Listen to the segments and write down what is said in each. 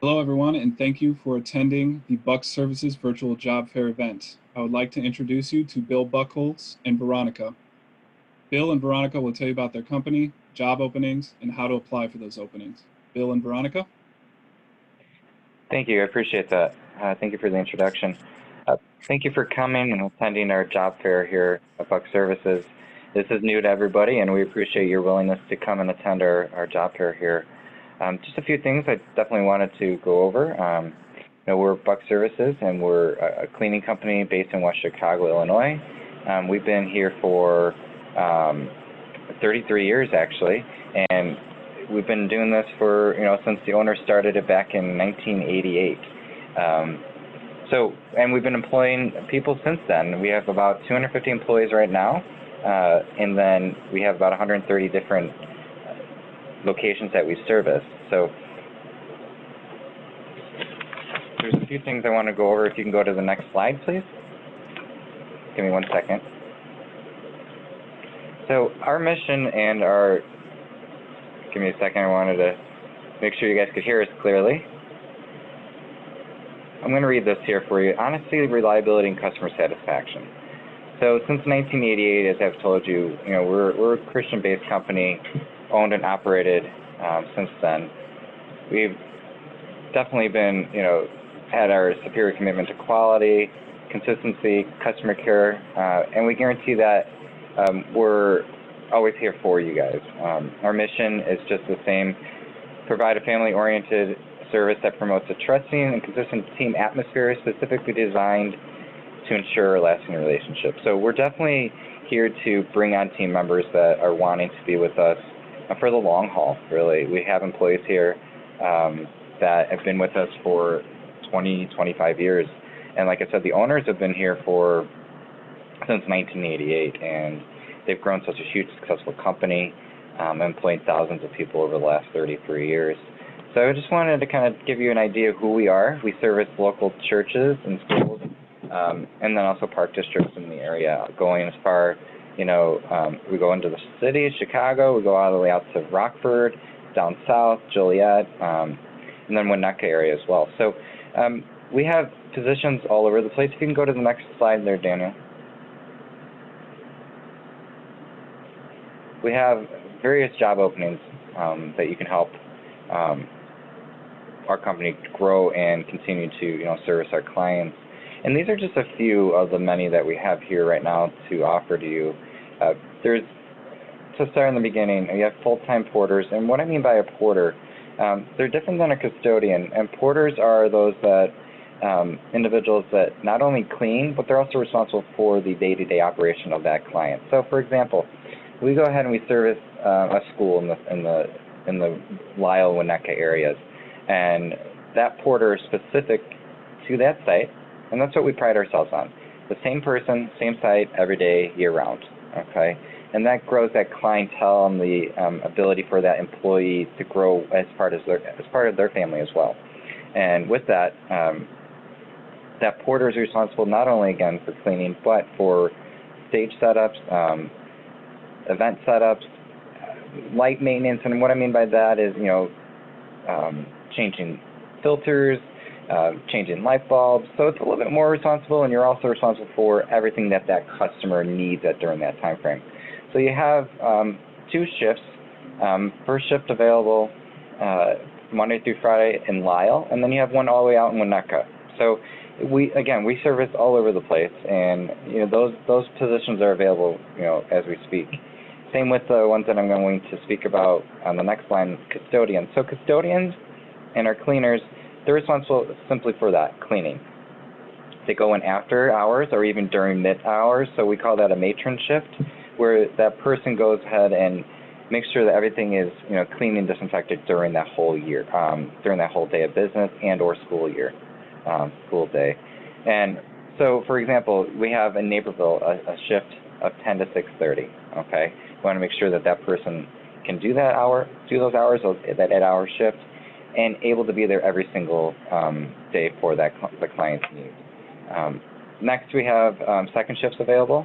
Hello, everyone, and thank you for attending the Buck Services Virtual Job Fair event. I would like to introduce you to Bill Buckholz and Veronica. Bill and Veronica will tell you about their company, job openings, and how to apply for those openings. Bill and Veronica. Thank you. I appreciate that. Thank you for the introduction. Thank you for coming and attending our job fair here at Buck Services. This is new to everybody, and we appreciate your willingness to come and attend our job fair here. Just a few things I definitely wanted to go over. We're Buck Services, and we're a cleaning company based in West Chicago, Illinois. We've been here for 33 years, actually, and we've been doing this for, since the owner started it back in 1988. And we've been employing people since then. We have about 250 employees right now, and then we have about 130 different locations that we service. So there's a few things I want to go over. If you can go to the next slide, please. Give me 1 second. So our mission and give me a second, I wanted to make sure you guys could hear us clearly. I'm going to read this here for you. Honesty, reliability, and customer satisfaction. So since 1988, as I've told you, we're a Christian-based company, owned and operated since then. We've definitely been, had our superior commitment to quality, consistency, customer care, and we guarantee that we're always here for you guys. Our mission is just the same: provide a family-oriented service that promotes a trusting and consistent team atmosphere specifically designed to ensure a lasting relationship. So we're definitely here to bring on team members that are wanting to be with us for the long haul, really. We have employees here that have been with us for 20, 25 years. And like I said, the owners have been here since 1988, and they've grown such a huge, successful company, employing thousands of people over the last 33 years. So I just wanted to kind of give you an idea of who we are. We service local churches and schools, and then also park districts in the area, going as far, we go into the city of Chicago, we go all the way out to Rockford, down south, Joliet, and then Winnetka area as well. So we have positions all over the place. If you can go to the next slide there, Daniel. We have various job openings that you can help our company grow and continue to service our clients. And these are just a few of the many that we have here right now to offer to you. To start in the beginning, you have full-time porters. And what I mean by a porter, they're different than a custodian. And porters are those individuals that not only clean, but they're also responsible for the day-to-day operation of that client. So, for example, we go ahead and we service a school in the Lyle, Winnetka areas, and that porter is specific to that site, and that's what we pride ourselves on. The same person, same site, every day, year-round. Okay, and that grows that clientele and the ability for that employee to grow as part of their family as well. And with that, that porter is responsible not only again for cleaning, but for stage setups, event setups, light maintenance. And what I mean by that is, changing filters, changing light bulbs. So it's a little bit more responsible, and you're also responsible for everything that customer needs during that time frame. So you have 2 shifts. First shift available Monday through Friday in Lyle, and then you have one all the way out in Winnetka. So we service all over the place, and those positions are available as we speak. Same with the ones that I'm going to speak about on the next line, custodians. So custodians and our cleaners, they're responsible simply for that, cleaning. They go in after hours or even during mid-hours, so we call that a matron shift, where that person goes ahead and makes sure that everything is clean and disinfected during that whole year, during that whole day of business and or school day. And so, for example, we have in Naperville a shift of 10 to 6:30. Okay, we want to make sure that person can do those hours, that 8-hour shift, and able to be there every single day for the client's needs. Next, we have second shifts available,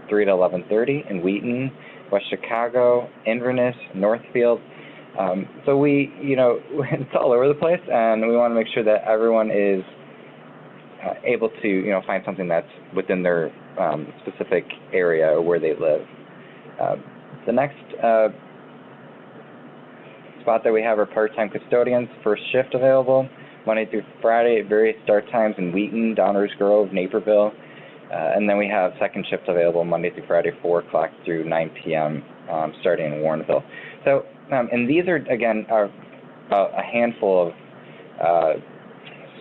3 to 11:30 in Wheaton, West Chicago, Inverness, Northfield. So we, it's all over the place, and we want to make sure that everyone is able to, find something that's within their specific area or where they live. The next spot that we have are part-time custodians, first shift available, Monday through Friday at various start times in Wheaton, Downers Grove, Naperville. And then we have second shift available Monday through Friday, 4 o'clock through 9 p.m., starting in Warrenville. So, and these are, again, a handful of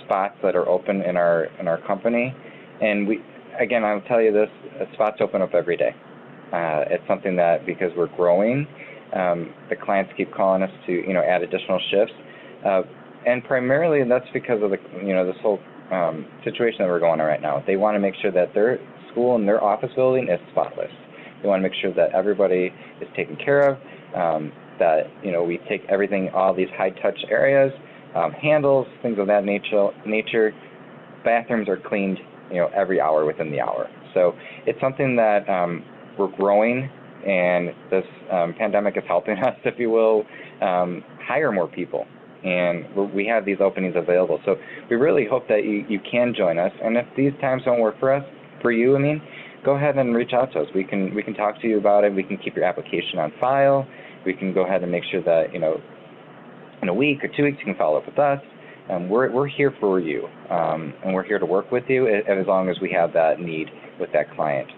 spots that are open in our company. And again, I'll tell you this, spots open up every day. It's something that, because we're growing, the clients keep calling us to, add additional shifts. And primarily that's because of this whole situation that we're going on right now. They want to make sure that their school and their office building is spotless. They want to make sure that everybody is taken care of, that, we take everything, all these high-touch areas, handles, things of that nature. Bathrooms are cleaned, every hour within the hour. So it's something that we're growing, and this pandemic is helping us, if you will, hire more people. And we have these openings available. So we really hope that you can join us. And if these times don't work for you, go ahead and reach out to us. We can talk to you about it. We can keep your application on file. We can go ahead and make sure that, in a week or 2 weeks, you can follow up with us. We're here for you, and we're here to work with you as long as we have that need with that client.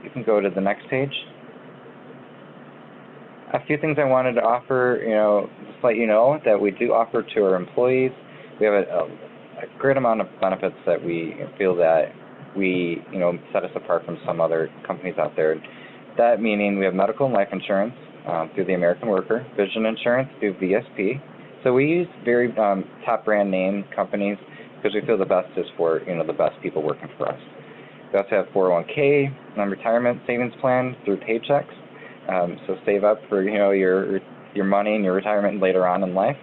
You can go to the next page. A few things I wanted to offer, just let you know that we do offer to our employees. We have a great amount of benefits that we feel that we, set us apart from some other companies out there. That meaning we have medical and life insurance through the American Worker, vision insurance through VSP. So we use very top brand name companies because we feel the best is for, the best people working for us. We also have 401k and retirement savings plan through Paychecks. So save up for, your money and your retirement later on in life.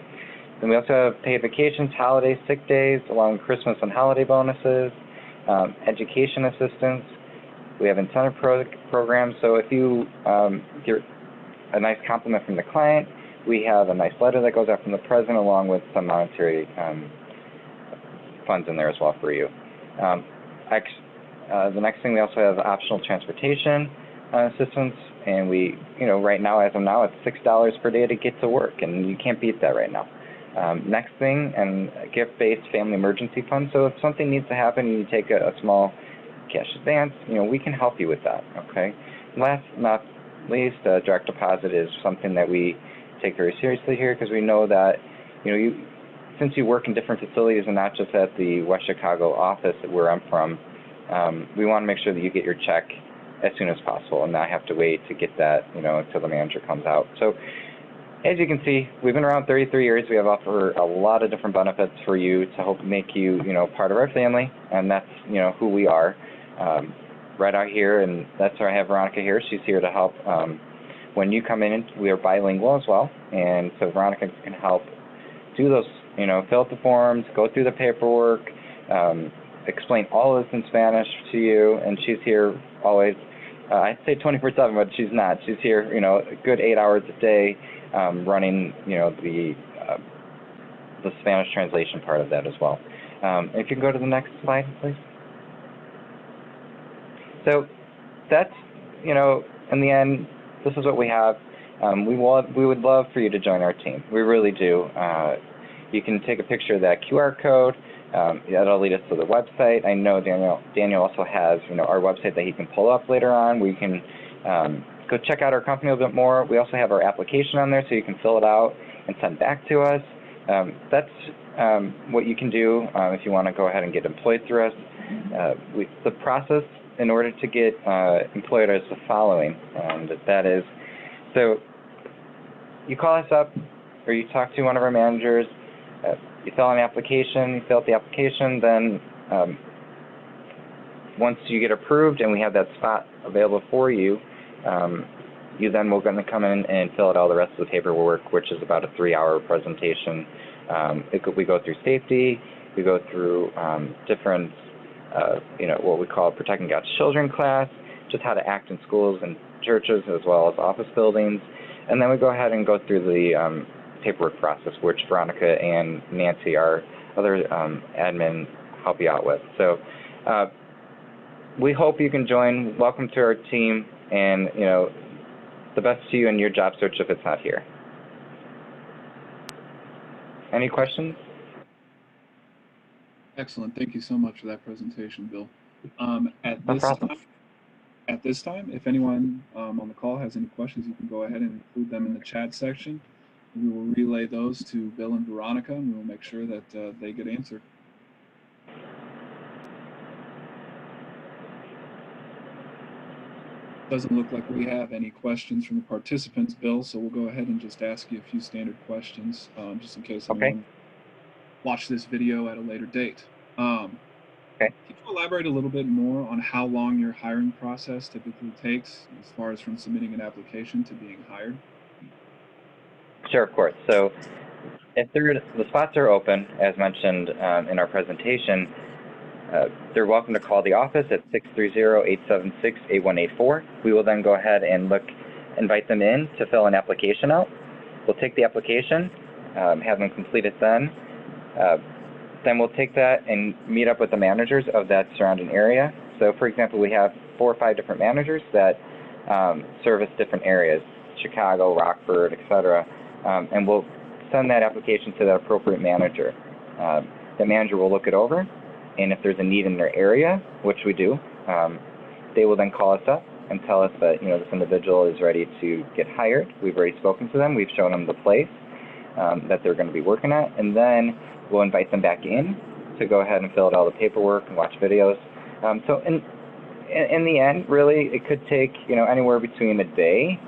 Then we also have paid vacations, holidays, sick days, along with Christmas and holiday bonuses, education assistance. We have incentive programs. So if you get a nice compliment from the client, we have a nice letter that goes out from the president along with some monetary funds in there as well for you. The next thing, we also have optional transportation assistance, and we, right now, as of now, it's $6 per day to get to work, and you can't beat that right now. Next thing, and gift-based family emergency fund. So if something needs to happen and you take a small cash advance, we can help you with that, okay? Last but not least, direct deposit is something that we take very seriously here because we know that, since you work in different facilities and not just at the West Chicago office where I'm from, we want to make sure that you get your check as soon as possible and not have to wait to get that, until the manager comes out. So as you can see, we've been around 33 years. We have offered a lot of different benefits for you to help make you, part of our family, and that's, who we are. Right out here, and that's where I have Veronica here. She's here to help. When you come in, we are bilingual as well, and so Veronica can help do those, fill out the forms, go through the paperwork, explain all of this in Spanish to you, and she's here always. I'd say 24/7, but she's not. She's here, a good 8 hours a day, running, the Spanish translation part of that as well. If you can go to the next slide, please. So that's, in the end, this is what we have. We would love for you to join our team. We really do. You can take a picture of that QR code. That'll lead us to the website. I know Daniel also has, our website that he can pull up later on. We can go check out our company a little bit more. We also have our application on there, so you can fill it out and send back to us. That's what you can do if you want to go ahead and get employed through us. The process in order to get employed is the following, and that is, so you call us up or you talk to one of our managers, you fill out an application, you fill out the application, then once you get approved and we have that spot available for you, you then will going to come in and fill out all the rest of the paperwork, which is about a 3-hour presentation. We go through safety, we go through different what we call Protecting God's Children class, just how to act in schools and churches as well as office buildings. and then we go ahead and go through the paperwork process, which Veronica and Nancy, our other admin, help you out with. So we hope you can join. Welcome to our team, and the best to you in your job search if it's not here. Any questions? Excellent. Thank you so much for that presentation, Bill. At this time, if anyone on the call has any questions, you can go ahead and include them in the chat section. We will relay those to Bill and Veronica, and we'll make sure that they get answered. Doesn't look like we have any questions from the participants, Bill, so we'll go ahead and just ask you a few standard questions, just in case anyone watch this video at a later date. Can you elaborate a little bit more on how long your hiring process typically takes, as far as from submitting an application to being hired? Sure, of course. So if the spots are open, as mentioned in our presentation, they're welcome to call the office at 630-876-8184. We will then go ahead and invite them in to fill an application out. We'll take the application, have them complete it then. Then we'll take that and meet up with the managers of that surrounding area. So for example, we have 4 or 5 different managers that service different areas, Chicago, Rockford, etc. And we'll send that application to the appropriate manager. The manager will look it over, and if there's a need in their area, which we do, they will then call us up and tell us that this individual is ready to get hired. We've already spoken to them. We've shown them the place that they're going to be working at, and then we'll invite them back in to go ahead and fill out all the paperwork and watch videos. So in the end, really, it could take anywhere between a day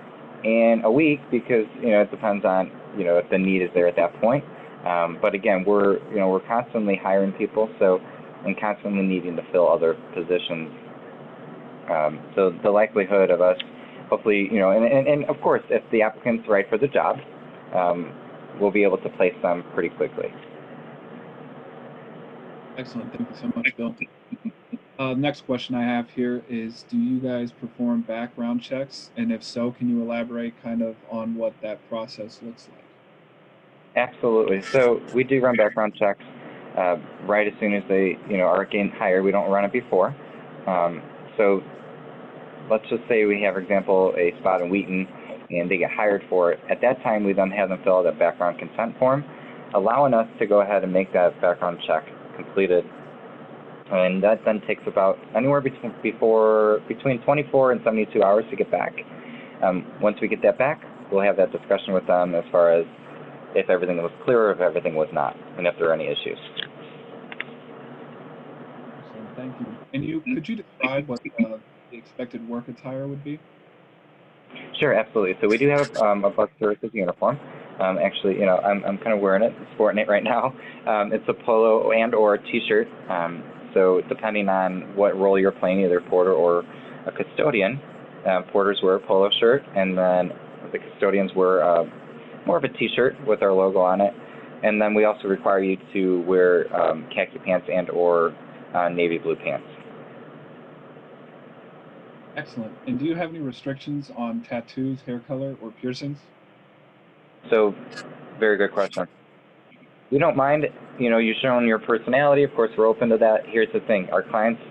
and a week, because it depends on if the need is there at that point. But again, we're constantly hiring people, and constantly needing to fill other positions. So the likelihood of us, hopefully, and of course, if the applicant's right for the job, we'll be able to place them pretty quickly. Excellent. Thank you so much, Bill. Next question I have here is, do you guys perform background checks? And if so, can you elaborate kind of on what that process looks like? Absolutely. So we do run background checks right as soon as they are getting hired. We don't run it before. So let's just say we have, for example, a spot in Wheaton, and they get hired for it. At that time, we then have them fill out a background consent form, allowing us to go ahead and make that background check completed. And that then takes about anywhere between 24 and 72 hours to get back. Once we get that back, we'll have that discussion with them as far as if everything was clear or if everything was not, and if there are any issues. Excellent, thank you. And could you describe what the expected work attire would be? Sure, absolutely. So we do have a bus services uniform. Actually, I'm kind of wearing it, sporting it right now. It's a polo and/or t-shirt. So depending on what role you're playing, either porter or a custodian, porters wear a polo shirt, and then the custodians wear more of a t-shirt with our logo on it. And then we also require you to wear khaki pants and/or navy blue pants. Excellent. And do you have any restrictions on tattoos, hair color, or piercings? So, very good question. We don't mind, you showing your personality. Of course, we're open to that. Here's the thing. Our clients,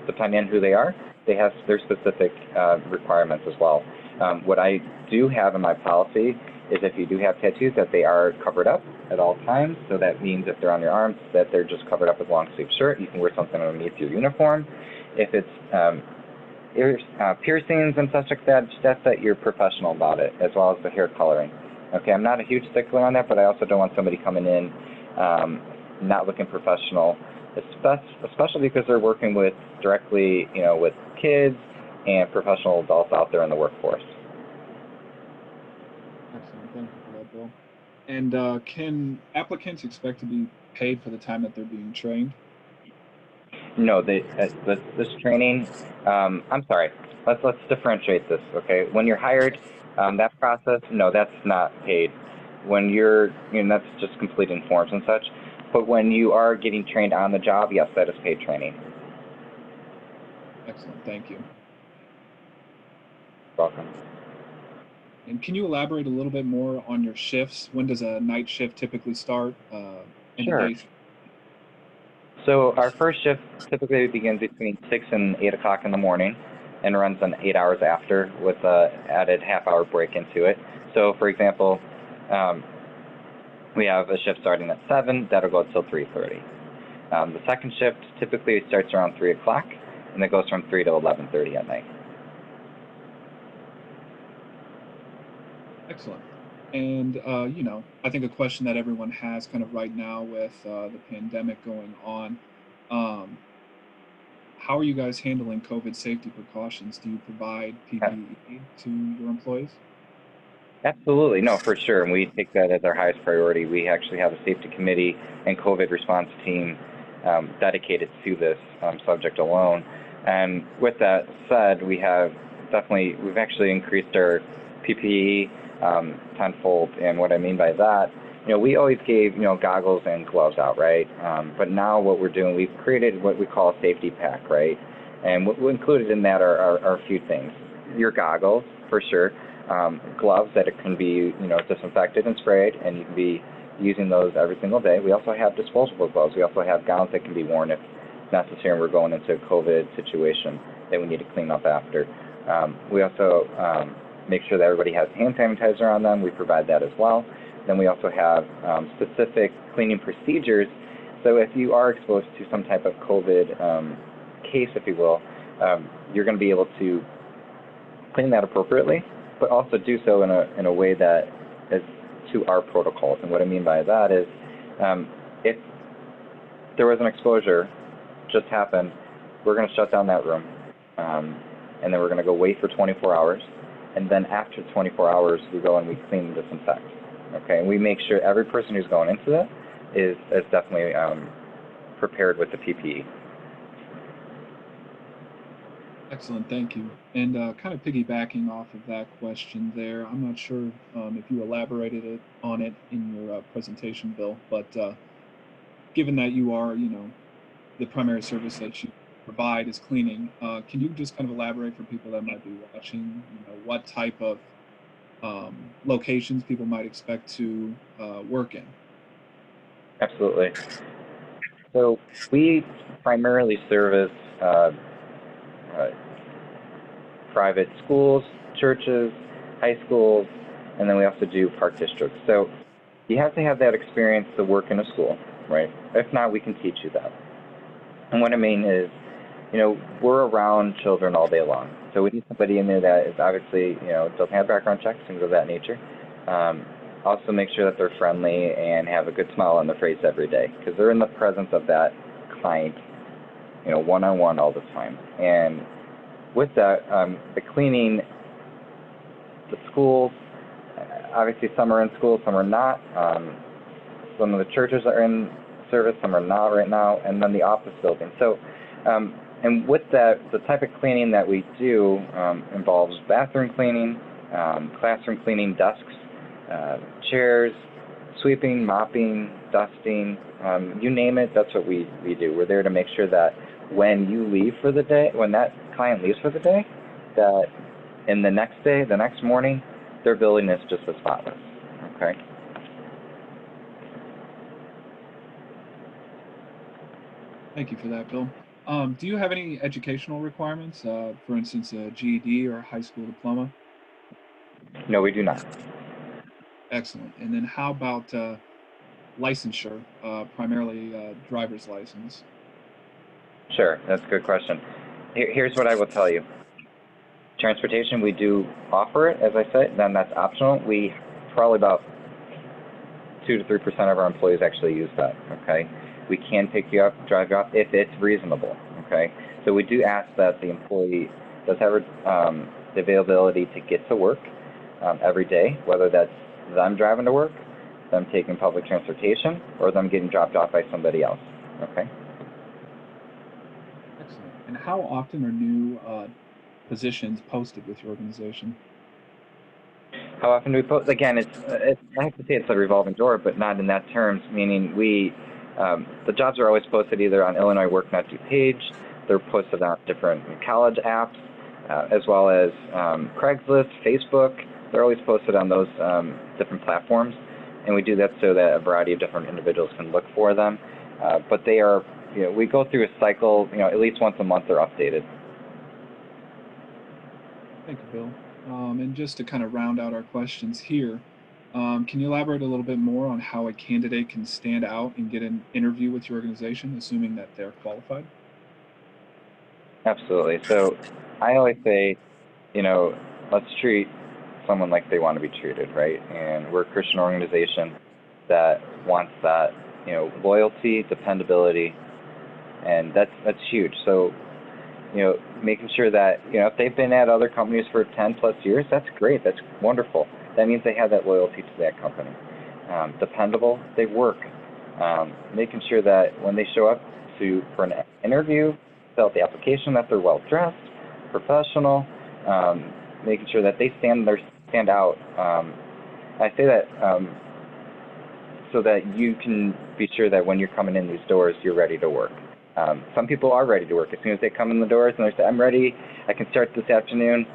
depending on who they are, they have their specific requirements as well. What I do have in my policy is if you do have tattoos, that they are covered up at all times. So that means if they're on your arms, that they're just covered up with a long-sleeve shirt. You can wear something underneath your uniform. If it's piercings and such like that, just that you're professional about it, as well as the hair coloring. Okay, I'm not a huge stickler on that, but I also don't want somebody coming in not looking professional, especially because they're working with directly, with kids and professional adults out there in the workforce. Excellent, thank you for that, Bill. And can applicants expect to be paid for the time that they're being trained? No, this training, I'm sorry, let's differentiate this, okay? When you're hired, that process, no, that's not paid. When that's just completing forms and such. But when you are getting trained on the job, yes, that is paid training. Excellent, thank you. Welcome. And can you elaborate a little bit more on your shifts? When does a night shift typically start, and a Sure. day shift? So our first shift typically begins between 6 and 8 o'clock in the morning and runs on 8 hours after with a added half-hour break into it. So for example, um, we have a shift starting at 7, that'll go until 3:30. The second shift typically starts around 3 o'clock and it goes from 3 to 11:30 at night. Excellent. And I think a question that everyone has kind of right now with the pandemic going on, um, how are you guys handling COVID safety precautions? Do you provide PPE to your employees? Absolutely, no, for sure, and we take that as our highest priority. We actually have a safety committee and COVID response team dedicated to this subject alone. And with that said, we've actually increased our PPE tenfold. And what I mean by that, we always gave goggles and gloves out, right? But now what we're doing, we've created what we call a safety pack, right? And what we included in that are a few things: your goggles, for sure. Gloves that it can be, disinfected and sprayed, and you can be using those every single day. We also have disposable gloves. We also have gowns that can be worn if necessary and we're going into a COVID situation that we need to clean up after. We also make sure that everybody has hand sanitizer on them. We provide that as well. Then we also have specific cleaning procedures. So if you are exposed to some type of COVID case, if you will, you're going to be able to clean that appropriately, but also do so in a way that is to our protocols. And what I mean by that is, if there was an exposure just happened, we're going to shut down that room, and then we're going to go wait for 24 hours, and then after 24 hours, we go and we clean and disinfect. Okay, and we make sure every person who's going into that is definitely prepared with the PPE. Excellent, thank you. And kind of piggybacking off of that question there, I'm not sure if you elaborated on it in your presentation, Bill, but given that you are, the primary service that you provide is cleaning, can you just kind of elaborate for people that might be watching, what type of locations people might expect to work in? Absolutely. So we primarily service uh, private schools, churches, high schools, and then we also do park districts. So you have to have that experience to work in a school, right? If not, we can teach you that. And what I mean is, we're around children all day long. So we need somebody in there that is obviously, doesn't have background checks, things of that nature. Also make sure that they're friendly and have a good smile on their face every day, because they're in the presence of that client, one-on-one all the time. And with that, the cleaning, the schools, obviously some are in school, some are not. Some of the churches are in service, some are not right now, and then the office building. So, and with that, the type of cleaning that we do involves bathroom cleaning, classroom cleaning, desks, chairs, sweeping, mopping, dusting, you name it, that's what we do. We're there to make sure that when you leave for the day, when that client leaves for the day, that in the next day, the next morning, their building is just as spotless, okay? Thank you for that, Bill. Do you have any educational requirements, for instance, a GED or a high school diploma? No, we do not. Excellent. And then how about licensure, primarily driver's license? Sure, that's a good question. Here's what I will tell you. Transportation, we do offer it, as I said, then that's optional. We probably about 2 to 3% of our employees actually use that, okay? We can pick you up, drive you off if it's reasonable, okay? So we do ask that the employee does have the availability to get to work every day, whether that's them driving to work, them taking public transportation, or them getting dropped off by somebody else, okay? Excellent. And how often are new positions posted with your organization? How often do we post? Again, I have to say it's a revolving door, but not in that terms, meaning the jobs are always posted either on Illinois workNet page, they're posted on different college apps, as well as Craigslist, Facebook, they're always posted on those different platforms, and we do that so that a variety of different individuals can look for them. But they are, we go through a cycle, at least once a month they're updated. Thank you, Bill. And just to kind of round out our questions here, can you elaborate a little bit more on how a candidate can stand out and get an interview with your organization, assuming that they're qualified? Absolutely. So I always say, let's treat someone like they want to be treated, right? And we're a Christian organization that wants that, loyalty, dependability, and that's huge. So, making sure that, if they've been at other companies for 10 plus years, that's great. That's wonderful. That means they have that loyalty to that company. Dependable, they work. Making sure that when they show up for an interview, fill out the application, that they're well dressed, professional, making sure that they stand out. I say that so that you can be sure that when you're coming in these doors, you're ready to work. Some people are ready to work. As soon as they come in the doors and they say, I'm ready, I can start this afternoon,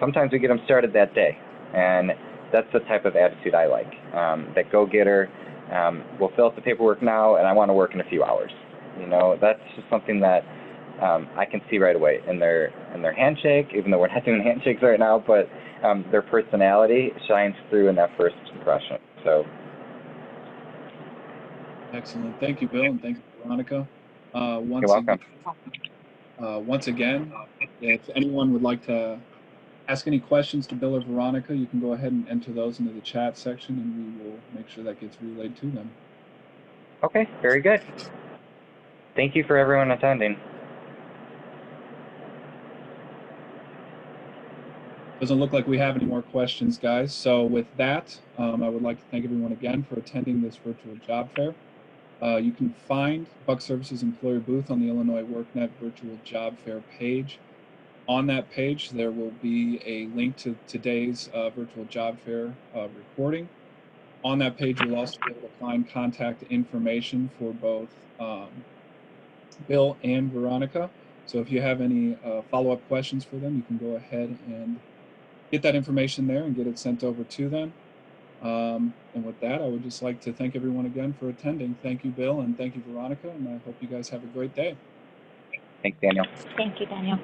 sometimes we get them started that day. And that's the type of attitude I like. That go-getter, we'll fill out the paperwork now and I want to work in a few hours. That's just something that I can see right away in their handshake, even though we're not doing handshakes right now, but their personality shines through in that first impression. So. Excellent. Thank you, Bill, and thank you, Veronica. You're welcome. Once again, if anyone would like to ask any questions to Bill or Veronica, you can go ahead and enter those into the chat section, and we will make sure that gets relayed to them. Okay, very good. Thank you for everyone attending. Doesn't look like we have any more questions, guys. So with that, I would like to thank everyone again for attending this virtual job fair. You can find Buck Services Employer Booth on the Illinois WorkNet Virtual Job Fair page. On that page, there will be a link to today's virtual job fair recording. On that page, you'll also be able to find contact information for both Bill and Veronica. So if you have any follow-up questions for them, you can go ahead and get that information there and get it sent over to them. And with that, I would just like to thank everyone again for attending. Thank you, Bill, and thank you, Veronica, and I hope you guys have a great day. Thanks, Daniel. Thank you, Daniel.